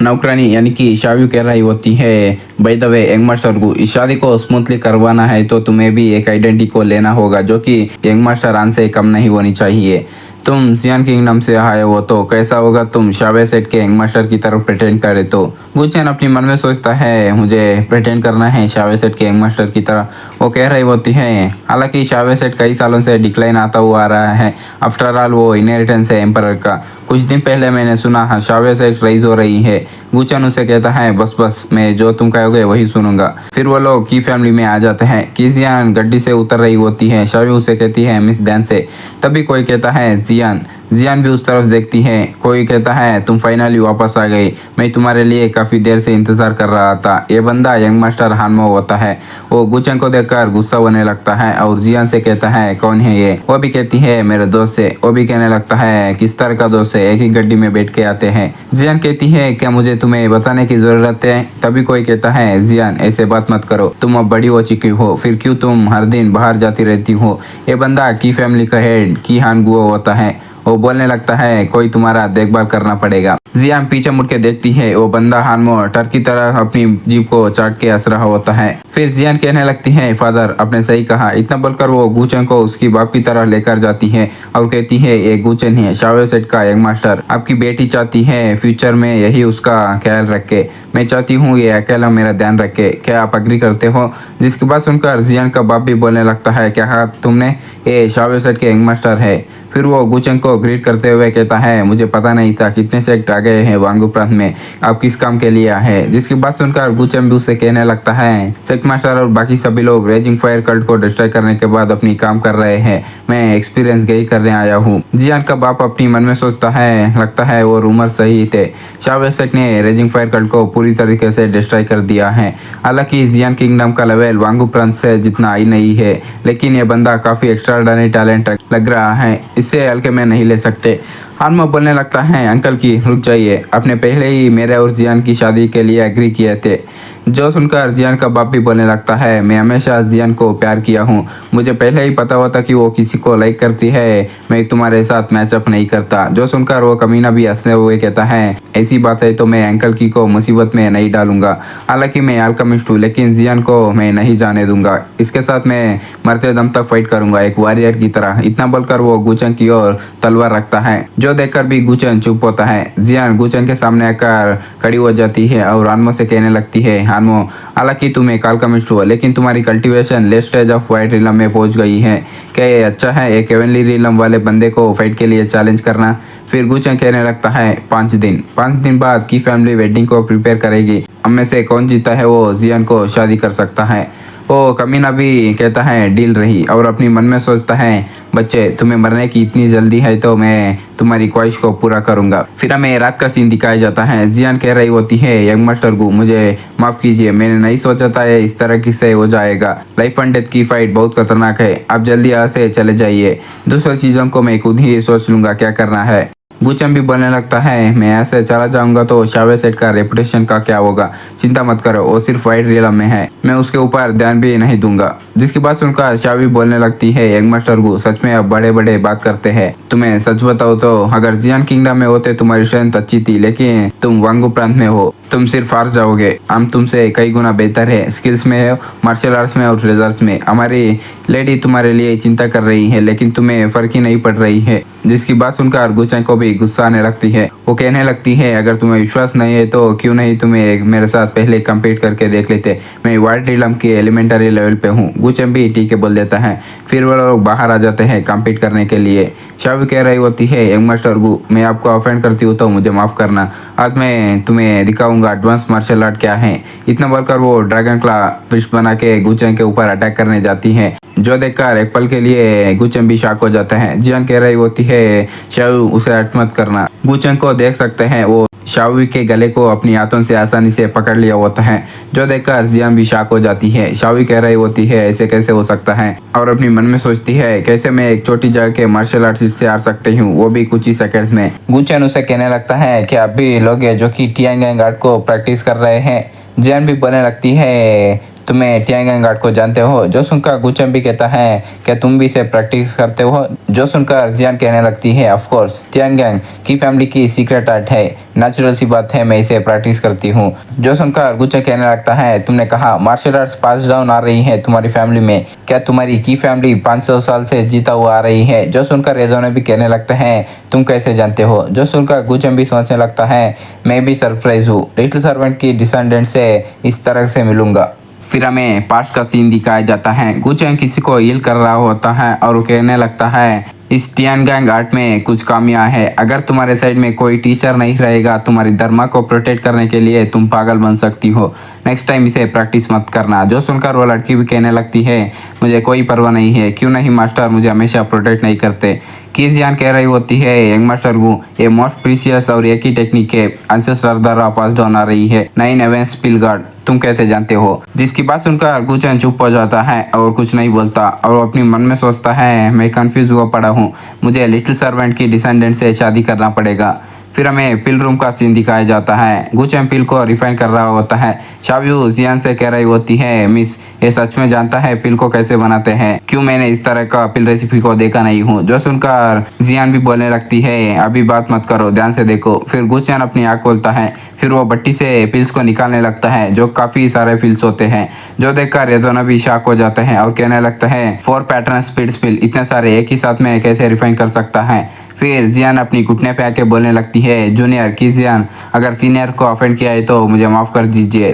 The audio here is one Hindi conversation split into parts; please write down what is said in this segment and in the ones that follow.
नौकरानी यानी कि शायू कह रही होती है, by the way young master को इस शादी को स्मूथली करवाना है तो तुम्हें भी एक आइडेंटिटी को लेना होगा जो कि यंग मास्टर आन से कम नहीं होनी चाहिए। तुम जियान किंगडम से आए हो तो कैसा होगा तुम शावे सेट के यंग मास्टर की तरफ प्रेटेंड करे तो। गुचैन अपनी मन में सोचता है मुझे प्रेटेंड करना है शावे सेट के यंग मास्टर की तरह। वो कह रही होती है हालांकि शावे सेट कई सालों से डिक्लाइन आता हुआ आ रहा है। आफ्टर ऑल वो इनहेरिटेंस है एम्परर का। कुछ दिन पहले मैंने सुना शावे सेट राइज हो रही है। गुचैन उसे कहता है बस बस मैं जो तुम कहोगे वही सुनूंगा। फिर वो लोग की फैमिली में आ जाते हैं। किजियान गड्डी से उतर रही होती है। शावी उसे कहती है मिस दैन से। तभी कोई कहता है जियान। जियान भी उस तरफ देखती है। कोई कहता है तुम फाइनली वापस आ गई, मैं तुम्हारे लिए काफी देर से इंतजार कर रहा था। ये बंदा यंग मास्टर हानमो होता है। वो गुचैन को देखकर गुस्सा होने लगता है और जियान से कहता है कौन है ये। वो भी कहती है मेरे दोस्त से। वो भी कहने लगता है किस तरह का दोस्त है, एक ही गड्डी में बैठ के आते हैं। जियान कहती है क्या मुझे तुम्हें बताने की जरूरत है। तभी कोई कहता है जियान ऐसे बात मत करो, तुम अब बड़ी हो चुकी हो, फिर क्यों तुम हर दिन बाहर जाती रहती हो। ये बंदा की फैमिली का हेड की हान गुओ होता है। वो बोलने लगता है कोई तुम्हारा देखभाल करना पड़ेगा। जियान पीछे मुड़ के देखती है। वो बंदा हानमो टर की तरह अपनी जीप को चाट के हंस रहा होता है। फिर जियान कहने लगती है फादर आपने सही कहा। इतना बोलकर वो गुचैन को उसकी बाप की तरह लेकर जाती है और कहती है ये गुचैन है शावे सेट का यंग मास्टर। आपकी बेटी चाहती है फ्यूचर में यही उसका ख्याल रखे। मैं चाहती हूँ ये अकेला मेरा ध्यान रखे। क्या आप अग्री करते हो। जिसकी बात सुनकर जियान का बाप भी बोलने लगता है क्या कहा तुमने, ये शावे सेट के यंग मास्टर है। फिर वो गुचैन को ग्रीट करते हुए कहता है मुझे पता नहीं था कितने सेक्ट आ गए हैं वांगू प्रांत में, आप किस काम के लिए आए। जिसकी बात सुनकर गुचैन भी उससे कहने लगता है सेक्ट मास्टर और बाकी सभी लोग रेजिंग फायर कल्ट को डिस्ट्रॉय करने के बाद अपनी काम कर रहे हैं, मैं एक्सपीरियंस गई करने आया हूँ। जियान का बाप अपनी मन में सोचता है लगता है वो रूमर सही थे, शावे सेट ने रेजिंग फायर कल्ट को पूरी तरीके से डिस्ट्रॉय कर दिया है। हालांकि जियान किंगडम का लेवल वांगू प्रांत से जितना आई नहीं है, लेकिन ये बंदा काफी एक्स्ट्राऑर्डिनरी टैलेंट लग रहा है, इससे हल्के में नहीं ले सकते। हानमो बोलने लगता है अंकल की रुक जाइए, आपने पहले ही मेरे और जियान की शादी के लिए एग्री किए थे। जो सुनकर जियान का बाप भी बोलने लगता है मैं हमेशा जियान को प्यार किया हूँ, मुझे पहले ही पता होता कि वो किसी को लाइक करती है, मैं तुम्हारे साथ मैचअप नहीं करता। जो सुनकर वो कमीना भी हंसते हुए कहता है ऐसी बात है तो मैं अंकल की को मुसीबत में नहीं डालूंगा। हालांकि मैं अल्केमिस्ट हूँ लेकिन जियान को मैं नहीं जाने दूंगा, इसके साथ मैं मरते दम तक फाइट करूंगा एक वॉरियर की तरह। इतना बोलकर वो गुचैन की ओर तलवार रखता है। जो देखकर भी गुचैन चुप होता है। जियान गुचैन के सामने आकर खड़ी हो जाती है और हानमो से कहने लगती है हानमो हालांकि तुम एक अल्केमिस्ट हो लेकिन तुम्हारी cultivation late stage of white realm में पहुंच गई है। क्या ये अच्छा है एक हेवनली रिलम वाले बंदे को फाइट के लिए चैलेंज करना। फिर गुचैन कहने लगता है 5 दिन बाद की फैमिली वेडिंग को प्रिपेयर करेगी, हम में से कौन जीता है वो जियान को शादी कर सकता है। वो कमीना भी कहता है डील रही और अपनी मन में सोचता है बच्चे तुम्हें मरने की इतनी जल्दी है तो मैं तुम्हारी ख्वाहिश को पूरा करूंगा। फिर हमें रात का सीन दिखाया जाता है। जियान कह रही होती है यंग मास्टर को मुझे माफ कीजिए, मैंने नहीं सोचा था ये इस तरह की से हो जाएगा। लाइफ एंड डेथ की फाइट बहुत खतरनाक है, आप जल्दी यहाँ से चले जाइए, दूसरी चीजों को मैं खुद ही सोच लूंगा क्या करना है। गुचैन भी बोलने लगता है मैं ऐसे चला जाऊंगा तो शावे सेट का रेपुटेशन का क्या होगा, चिंता मत करो वो सिर्फ वाइट रियलम में है, मैं उसके ऊपर ध्यान भी नहीं दूंगा। जिसकी बात सुनकर शावी बोलने लगती है यंग मास्टर को सच में अब बड़े बड़े बात करते हैं। तुम्हें सच बताओ तो अगर जियान किंगडम में होते तुम्हारी स्ट्रेंथ अच्छी थी, लेकिन तुम वांगू प्रांत में हो, तुम सिर्फ हार जाओगे। हम तुमसे कई गुना बेहतर है स्किल्स में है, मार्शल आर्ट्स में और रिजल्ट्स में। हमारी लेडी तुम्हारे लिए चिंता कर रही है लेकिन तुम्हें फर्क ही नहीं पड़ रही है। जिसकी बात सुनकर गुचैन को भी गुस्सा आने लगती है। वो कहने लगती है अगर तुम्हें विश्वास नहीं है तो क्यों नहीं तुम्हें मेरे साथ पहले कम्पीट करके देख लेते, मैं वाइट रिलम के एलिमेंटरी लेवल पे हूँ। गुचैन भी ठीक है बोल देता है। फिर वो लोग बाहर आ जाते हैं कम्पीट करने के लिए। शावी कह रही होती है यंग मास्टर को मैं आपको ऑफेंड करती हूँ तो मुझे माफ करना, आज मैं तुम्हें दिखाऊंगा एडवांस मार्शल आर्ट क्या है। इतना बोलकर वो ड्रैगन क्ला फिश बना के गुचैन के ऊपर अटैक करने जाती है। जो देखकर एक पल के लिए गुचैन भी शॉक हो जाता है। जियान कह रही होती है शावी उसे हट मत करना। गुचैन को देख सकते हैं वो शावी के गले को अपनी हाथों से आसानी से पकड़ लिया होता है। जो देखकर जियान भी शॉक हो जाती है। शावी कह रही होती है ऐसे कैसे हो सकता है और अपनी मन में सोचती है कैसे मैं एक छोटी जगह के मार्शल आर्टिस्ट से हार सकती हूँ, वो भी कुछ ही सेकंड्स में। गुचैन उसे कहने लगता है कि आप भी लोग हैं जो कि टियांग आर्ट को प्रैक्टिस कर रहे हैं। जियान भी बोलने लगती है तुम्हें टियांगांग को जानते हो? जो सुनकर गुचेन भी कहता है क्या तुम भी इसे प्रैक्टिस करते हो? जो सुनकर जियान कहने लगती है ऑफ कोर्स, टियांगांग की फैमिली की सीक्रेट आर्ट है, नेचुरल सी बात है, मैं इसे प्रैक्टिस करती हूँ। जो सुनकर गुचेन कहने लगता है तुमने कहा मार्शल आर्ट्स पास डाउन आ रही है तुम्हारी फैमिली में, क्या तुम्हारी की फैमिली 500 साल से जीता हुआ आ रही है? जो सुनकर ये दोनों भी कहने लगते हैं तुम कैसे जानते हो? जो सुनकर गुचेन भी सोचने लगता है मैं भी सरप्राइज हूँ, लिटिल सर्वेंट की डिसेंडेंट से इस तरह से मिलूंगा। फिर हमें पास्ट का सीन दिखाया जाता है। गुचेन किसी को हील कर रहा होता है और वो कहने लगता है इस टियांगांग आर्ट में कुछ खामियां है, अगर तुम्हारे साइड में कोई टीचर नहीं रहेगा तुम्हारी धर्म को प्रोटेक्ट करने के लिए तुम पागल बन सकती हो, नेक्स्ट टाइम इसे प्रैक्टिस मत करना। जो सुनकर वो लड़की भी कहने लगती है मुझे कोई परवाह नहीं है, क्यों नहीं मास्टर, मुझे हमेशा प्रोटेक्ट नहीं करते। किस जान कह रही होती है यंग मास्टर को ये मोस्ट प्रीसियस और एक ही टेक्निक है एंसेस्टर द्वारा पास डाउन आ रही है, 9 एवेंस पिल गार्ड, तुम कैसे जानते हो? जिसकी बात सुनकर गुचेन चुप हो जाता है और कुछ नहीं बोलता और अपनी मन में सोचता है मैं कंफ्यूज हुआ पड़ा हूँ, मुझे लिटिल सर्वेंट की डिसेंडेंट से शादी करना पड़ेगा। फिर हमें पिल रूम का सीन दिखाया जाता है। गुचेन पिल को रिफाइन कर रहा होता है। शाव्यू जियान से कह रही होती है मिस ये सच में जानता है पिल को कैसे बनाते हैं, क्यों मैंने इस तरह का पिल रेसिपी को देखा नहीं हूँ। जो सुनकर जियान भी बोलने लगती है अभी बात मत करो, ध्यान से देखो। फिर गुचेन अपनी आँख खोलता है, फिर वो भट्टी से पिल्स को निकालने लगता है जो काफी सारे पिल्स होते हैं। जो देखकर ये दोनों भी शॉक हो जाते हैं और कहने लगता है 4 पैटर्न स्पीड पिल इतने सारे एक ही साथ में कैसे रिफाइन कर सकता है। फिर जियान अपनी घुटने पे आके बोलने लगती है जूनियर की जियान, अगर सीनियर को ऑफेंड किया है तो मुझे माफ कर दीजिए।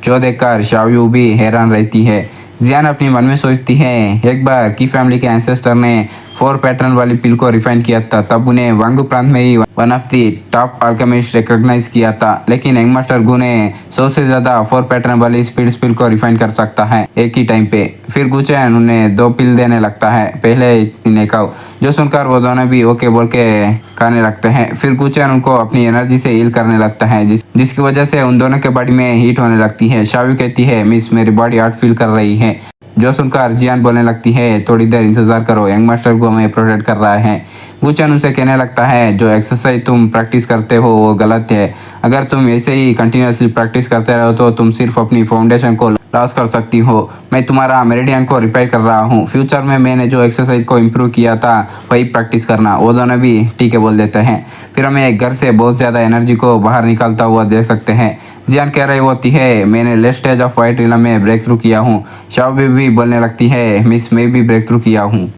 जो देखकर शाव्यू भी हैरान रहती है। जियान अपनी मन में सोचती है एक बार की फैमिली के एंसेस्टर ने 4 पैटर्न वाली पिल को रिफाइन किया था, तब उन्हें वांगू प्रांत में ही one of the top alchemist recognise किया था, लेकिन यंग मास्टर गु ने 100 से ज्यादा 4 पैटर्न वाली स्पीड पिल को रिफाइन कर सकता है एक ही टाइम पे। फिर गुचेन उन्हें 2 पिल देने लगता है, पहले इतने खाओ। जो सुनकर वो दोनों भी ओके बोल के खाने लगते हैं। फिर गुचेन उनको अपनी एनर्जी से हील करने लगता है जिसकी वजह से उन दोनों के बॉडी में हीट होने लगती है। शाव्यू कहती है मिस मेरी बॉडी हॉट फील कर रही है। जो सुनकर जियान बोलने लगती है थोड़ी देर इंतजार करो, यंग मास्टर को हमें प्रोटेक्ट कर रहा है। गुचेन उसे कहने लगता है जो एक्सरसाइज तुम प्रैक्टिस करते हो वो गलत है, अगर तुम ऐसे ही कंटिन्यूसली प्रैक्टिस करते रहो तो तुम सिर्फ अपनी फाउंडेशन को लॉस कर सकती हो। मैं तुम्हारा मेरिडियन को रिपेयर कर रहा हूँ, फ्यूचर में मैंने जो एक्सरसाइज को इम्प्रूव किया था वही प्रैक्टिस करना। वो दोनों भी ठीक है बोल देते हैं। फिर हमें एक घर से बहुत ज़्यादा एनर्जी को बाहर निकालता हुआ देख सकते हैं। जियान कह रही होती है मैंने late stage of white realm में ब्रेक थ्रू किया हूँ। शाव्यू भी बोलने लगती है मिस मैं भी ब्रेक थ्रू किया हूँ।